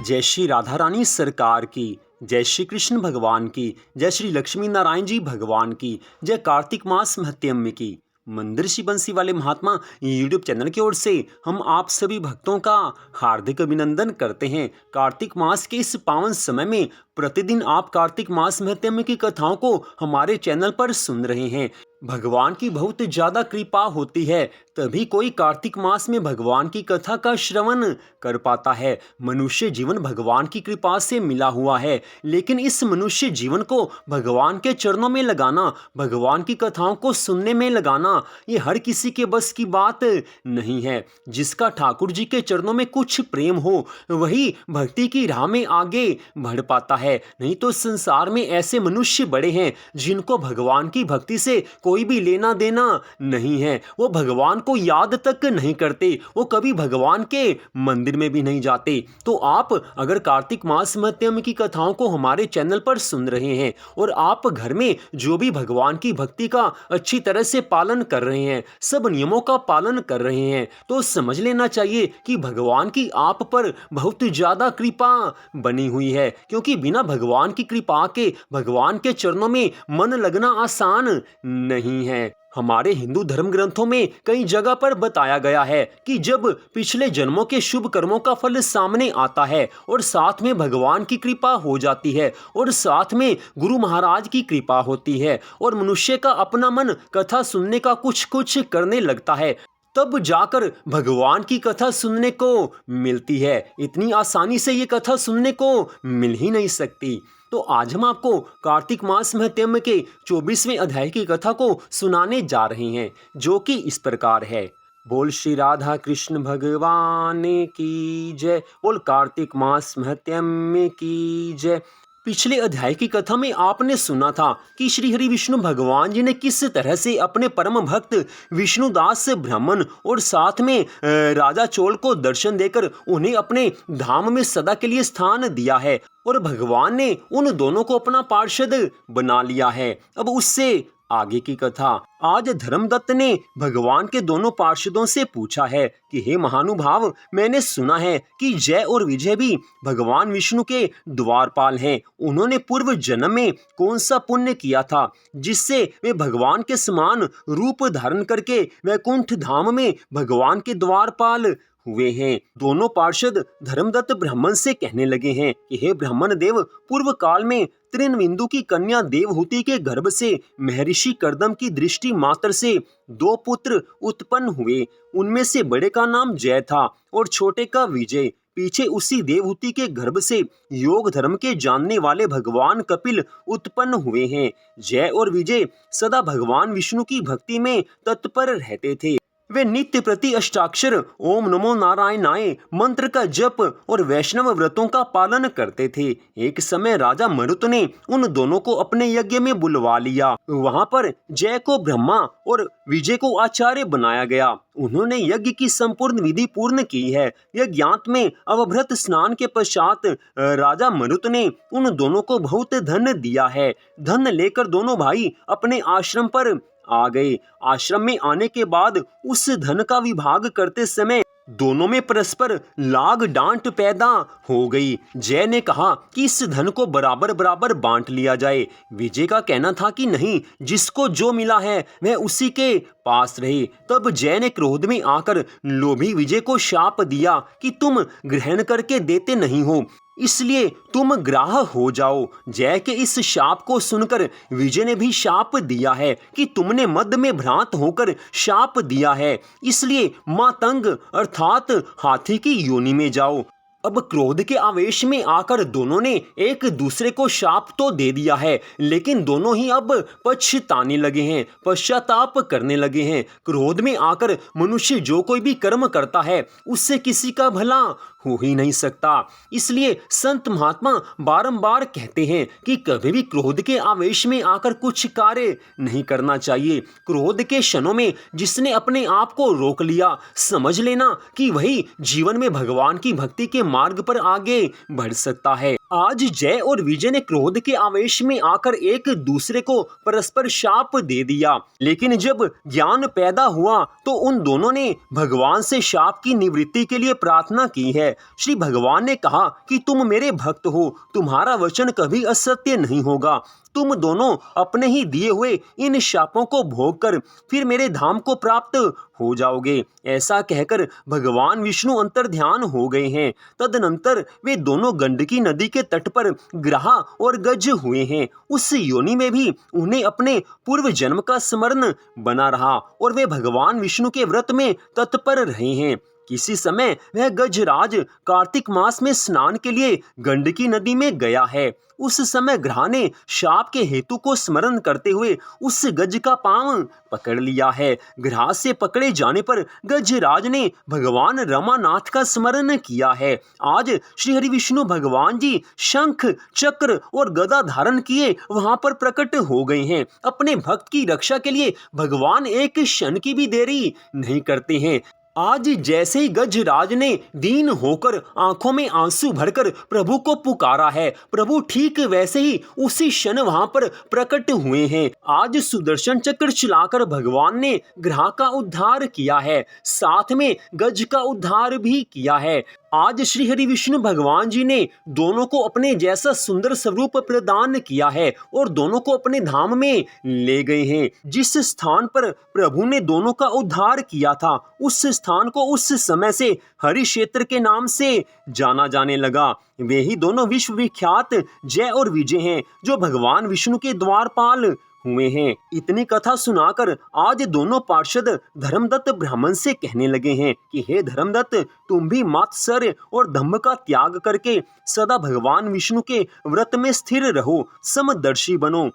जय श्री राधा रानी सरकार की, जय श्री कृष्ण भगवान की, जय श्री लक्ष्मी नारायण जी भगवान की, जय कार्तिक मास महत्यम्य की। मंदिर श्री बंसी वाले महात्मा यूट्यूब चैनल की ओर से हम आप सभी भक्तों का हार्दिक अभिनंदन करते हैं। कार्तिक मास के इस पावन समय में प्रतिदिन आप कार्तिक मास महत्यम्य की कथाओं को हमारे चैनल पर सुन रहे हैं। भगवान की बहुत ज्यादा कृपा होती है तभी कोई कार्तिक मास में भगवान की कथा का श्रवण कर पाता है। मनुष्य जीवन भगवान की कृपा से मिला हुआ है, लेकिन इस मनुष्य जीवन को भगवान के चरणों में लगाना, भगवान की कथाओं को सुनने में लगाना, ये हर किसी के बस की बात नहीं है। जिसका ठाकुर जी के चरणों में कुछ प्रेम हो वही भक्ति की राह में आगे बढ़ पाता है। नहीं तो संसार में ऐसे मनुष्य बड़े हैं जिनको भगवान की भक्ति से कोई भी लेना देना नहीं है। वो भगवान को याद तक नहीं करते, वो कभी भगवान के मंदिर में भी नहीं जाते। तो आप अगर कार्तिक मास महत्यम्य की कथाओं को हमारे चैनल पर सुन रहे हैं और आप घर में जो भी भगवान की भक्ति का अच्छी तरह से पालन कर रहे हैं, सब नियमों का पालन कर रहे हैं, तो समझ लेना चाहिए कि भगवान की आप पर बहुत ज्यादा कृपा बनी हुई है। क्योंकि बिना भगवान की कृपा के भगवान के चरणों में मन लगना आसान नहीं है। हमारे हिंदू धर्म ग्रंथों में कई जगह पर बताया गया है कि जब पिछले जन्मों के शुभ कर्मों का फल सामने आता है और साथ में भगवान की कृपा हो जाती है और साथ में गुरु महाराज की कृपा होती है और मनुष्य का अपना मन कथा सुनने का कुछ कुछ करने लगता है, तब जाकर भगवान की कथा सुनने को मिलती है। इतनी आसानी से ये कथा सुनने को मिल ही नहीं सकती। तो आज हम आपको कार्तिक मास महत्यम्य के 24वें अध्याय की कथा को सुनाने जा रहे हैं, जो कि इस प्रकार है। बोल श्री राधा कृष्ण भगवान की जय, बोल कार्तिक मास महत्यम्य की जय। पिछले अध्याय की कथा में आपने सुना था कि श्री हरि विष्णु भगवान जी ने किस तरह से अपने परम भक्त विष्णुदास ब्राह्मण और साथ में राजा चोल को दर्शन देकर उन्हें अपने धाम में सदा के लिए स्थान दिया है और भगवान ने उन दोनों को अपना पार्षद बना लिया है। अब उससे आगे की कथा। आज धर्मदत्त ने भगवान के दोनों पार्षदों से पूछा है कि हे महानुभाव, मैंने सुना है कि जय और विजय भी भगवान विष्णु के द्वारपाल हैं। उन्होंने पूर्व जन्म में कौन सा पुण्य किया था जिससे वे भगवान के समान रूप धारण करके वैकुंठ धाम में भगवान के द्वारपाल हुए हैं। दोनों पार्षद धर्मदत्त ब्राह्मण से कहने लगे हैं कि हे ब्राह्मण देव, पूर्व काल में त्रिनविंदु की कन्या देवहूति के गर्भ से महर्षि कर्दम की दृष्टि मात्र से 2 पुत्र उत्पन्न हुए। उनमें से बड़े का नाम जय था और छोटे का विजय। पीछे उसी देवहूति के गर्भ से योग धर्म के जानने वाले भगवान कपिल उत्पन्न हुए हैं। जय और विजय सदा भगवान विष्णु की भक्ति में तत्पर रहते थे। वे नित्य प्रति अष्टाक्षर ओम नमो नारायणाय मंत्र का जप और वैष्णव व्रतों का पालन करते थे। एक समय राजा मरुत ने उन दोनों को अपने यज्ञ में बुलवा लिया। वहां पर जय को ब्रह्मा और विजय को आचार्य बनाया गया। उन्होंने यज्ञ की संपूर्ण विधि पूर्ण की है। यज्ञांत में अवभृत स्नान के पश्चात राजा मरुत ने उन दोनों को बहुत धन दिया है। धन लेकर दोनों भाई अपने आश्रम पर आ गए। आश्रम में आने के बाद उस धन का विभाग करते समय दोनों में परस्पर लाग डांट पैदा हो गई। जय ने कहा कि इस धन को बराबर बराबर बांट लिया जाए। विजय का कहना था कि नहीं, जिसको जो मिला है वह उसी के पास रहे। तब जय ने क्रोध में आकर लोभी विजय को शाप दिया कि तुम ग्रहण करके देते नहीं हो, इसलिए तुम ग्राह हो जाओ। जय के इस शाप को सुनकर विजय ने भी शाप दिया है कि तुमने मद में भ्रांत होकर शाप दिया है, इसलिए मातंग अर्थात हाथी की योनि में जाओ। अब क्रोध के आवेश में आकर दोनों ने एक दूसरे को शाप तो दे दिया है, लेकिन दोनों ही अब पछताने लगे हैं, पश्चाताप करने लगे हैं। क्रोध में आकर मनुष्य जो कोई भी कर्म करता है उससे किसी का भला हो ही नहीं सकता। इसलिए संत महात्मा बारंबार कहते हैं कि कभी भी क्रोध के आवेश में आकर कुछ कार्य नहीं करना चाहिए। क्रोध के क्षणों में जिसने अपने आप को रोक लिया, समझ लेना कि वही जीवन में भगवान की भक्ति के मार्ग पर आगे बढ़ सकता है। आज जय और विजय ने क्रोध के आवेश में आकर एक दूसरे को परस्पर शाप दे दिया, लेकिन जब ज्ञान पैदा हुआ तो उन दोनों ने भगवान से शाप की निवृत्ति के लिए प्रार्थना की है। श्री भगवान ने कहा कि तुम मेरे भक्त हो, तुम्हारा वचन कभी असत्य नहीं होगा। तुम दोनों अपने ही दिए हुए इन शापों को भोग कर फिर मेरे धाम को प्राप्त हो जाओगे। ऐसा कहकर भगवान विष्णु अंतर्ध्यान हो गए हैं। तदनंतर वे दोनों गंडकी नदी के तट पर ग्राह और गज हुए हैं। उस योनि में भी उन्हें अपने पूर्व जन्म का स्मरण बना रहा और वे भगवान विष्णु के व्रत में तत्पर रहे हैं। किसी समय वह गजराज कार्तिक मास में स्नान के लिए गंडकी नदी में गया है। उस समय ग्रह ने शाप के हेतु को स्मरण करते हुए उस गज का पांव पकड़ लिया है। ग्रह से पकड़े जाने पर गजराज ने भगवान रमानाथ का स्मरण किया है। आज श्री हरि विष्णु भगवान जी शंख, चक्र और गदा धारण किए वहां पर प्रकट हो गए हैं। अपने भक्त की रक्षा के लिए भगवान एक क्षण की भी देरी नहीं करते हैं। आज जैसे ही गजराज ने दीन होकर आंखों में आंसू भरकर प्रभु को पुकारा है, प्रभु ठीक वैसे ही उसी क्षण वहां पर प्रकट हुए हैं। आज सुदर्शन चक्र चलाकर भगवान ने ग्रह का उद्धार किया है, साथ में गज का उद्धार भी किया है। आज श्री हरि विष्णु भगवान जी ने दोनों को अपने जैसा सुंदर स्वरूप प्रदान किया है और दोनों को अपने धाम में ले गए हैं। जिस स्थान पर प्रभु ने दोनों का उद्धार किया था, उस स्थान को उस समय से हरि क्षेत्र के नाम से जाना जाने लगा। वे ही दोनों विश्व विख्यात जय और विजय हैं, जो भगवान विष्णु के द्वारपाल हुए हैं। इतनी कथा सुनाकर आज दोनों पार्षद धर्मदत्त ब्राह्मण से कहने लगे हैं कि हे धर्मदत्त, तुम भी मात्सर्य और दंभ का त्याग करके सदा भगवान विष्णु के व्रत में स्थिर रहो, समदर्शी बनो।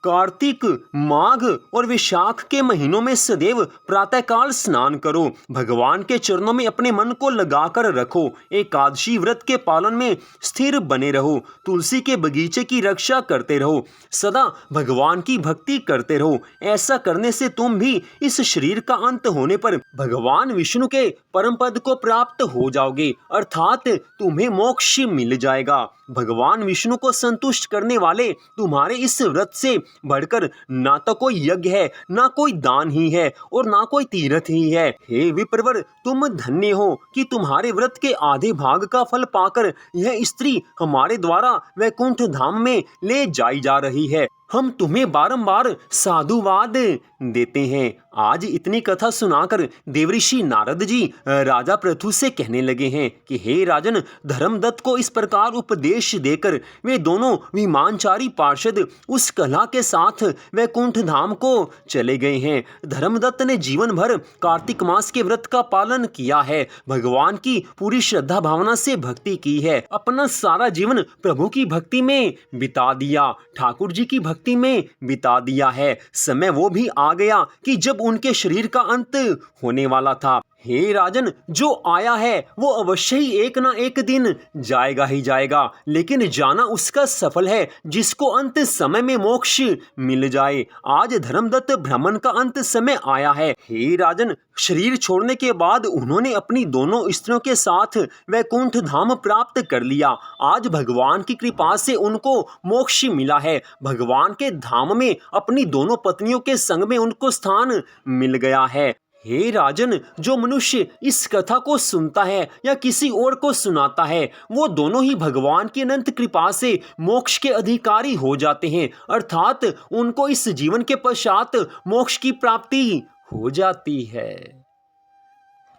कार्तिक, माघ और वैशाख के महीनों में सदैव प्रातःकाल स्नान करो। भगवान के चरणों में अपने मन को लगाकर रखो। एकादशी व्रत के पालन में स्थिर बने रहो। तुलसी के बगीचे की रक्षा करते रहो। सदा भगवान की भक्ति करते रहो। ऐसा करने से तुम भी इस शरीर का अंत होने पर भगवान विष्णु के परम पद को प्राप्त हो जाओगे, अर्थात तुम्हें मोक्ष मिल जाएगा। भगवान विष्णु को संतुष्ट करने वाले तुम्हारे इस व्रत से बढ़कर ना तो कोई यज्ञ है, ना कोई दान ही है और ना कोई तीर्थ ही है। हे विप्रवर, तुम धन्य हो कि तुम्हारे व्रत के आधे भाग का फल पाकर यह स्त्री हमारे द्वारा वैकुंठ धाम में ले जाई जा रही है। हम तुम्हें बारंबार साधुवाद देते हैं। आज इतनी कथा सुनाकर देवऋषि नारद जी राजा पृथु से कहने लगे हैं कि हे राजन, धर्मदत्त को इस प्रकार उपदेश देकर वे दोनों विमानचारी पार्षद उस कला के साथ वैकुंठ धाम को चले गए हैं। धर्मदत्त ने जीवन भर कार्तिक मास के व्रत का पालन किया है, भगवान की पूरी श्रद्धा भावना से भक्ति की है, अपना सारा जीवन प्रभु की भक्ति में बिता दिया, ठाकुर जी की भक्ति में बिता दिया है। समय वो भी आ गया कि जब उनके शरीर का अंत होने वाला था। हे राजन, जो आया है वो अवश्य ही एक ना एक दिन जाएगा ही जाएगा, लेकिन जाना उसका सफल है जिसको अंत समय में मोक्ष मिल जाए। आज धर्मदत्त ब्राह्मण का अंत समय आया है। हे राजन, शरीर छोड़ने के बाद उन्होंने अपनी दोनों स्त्रियों के साथ वैकुंठ धाम प्राप्त कर लिया। आज भगवान की कृपा से उनको मोक्ष मिला है। भगवान के धाम में अपनी दोनों पत्नियों के संग में उनको स्थान मिल गया है। हे राजन, जो मनुष्य इस कथा को सुनता है या किसी और को सुनाता है, वो दोनों ही भगवान की अनंत कृपा से मोक्ष के अधिकारी हो जाते हैं, अर्थात उनको इस जीवन के पश्चात मोक्ष की प्राप्ति हो जाती है।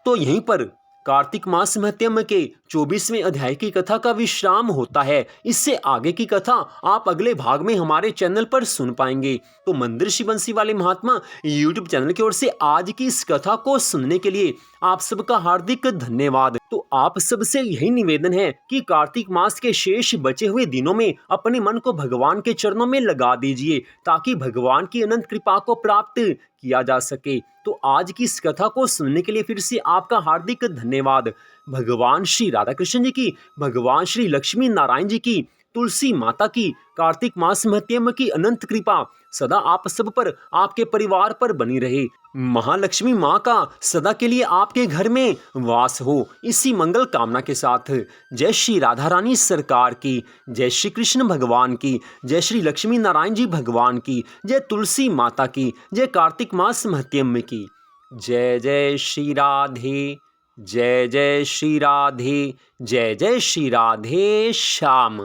तो यहीं पर कार्तिक मास महत्म्य के 24वें अध्याय की कथा का विश्राम होता है। इससे आगे की कथा आप अगले भाग में हमारे चैनल पर सुन पाएंगे। तो मंदिर बंसी वाले महात्मा यूट्यूब चैनल की ओर से आज की इस कथा को सुनने के लिए आप सबका हार्दिक धन्यवाद। तो आप सबसे यही निवेदन है कि कार्तिक मास के शेष बचे हुए दिनों में अपने मन को भगवान के चरणों में लगा दीजिए, ताकि भगवान की अनंत कृपा को प्राप्त किया जा सके। तो आज की इस कथा को सुनने के लिए फिर से आपका हार्दिक धन्यवाद। भगवान श्री राधा कृष्ण जी की, भगवान श्री लक्ष्मी नारायण जी की, तुलसी माता की कार्तिक मास महत्म की अनंत कृपा सदा आप सब पर, आपके परिवार पर बनी रहे। महालक्ष्मी माँ का सदा के लिए आपके घर में वास हो, इसी मंगल कामना के साथ जय श्री राधा रानी सरकार की, जय श्री कृष्ण भगवान की, जय श्री लक्ष्मी नारायण जी भगवान की, जय तुलसी माता की, जय कार्तिक मास महत्म की। जय जय श्री राधे, जय जय श्री राधे, जय जय श्री राधे श्याम।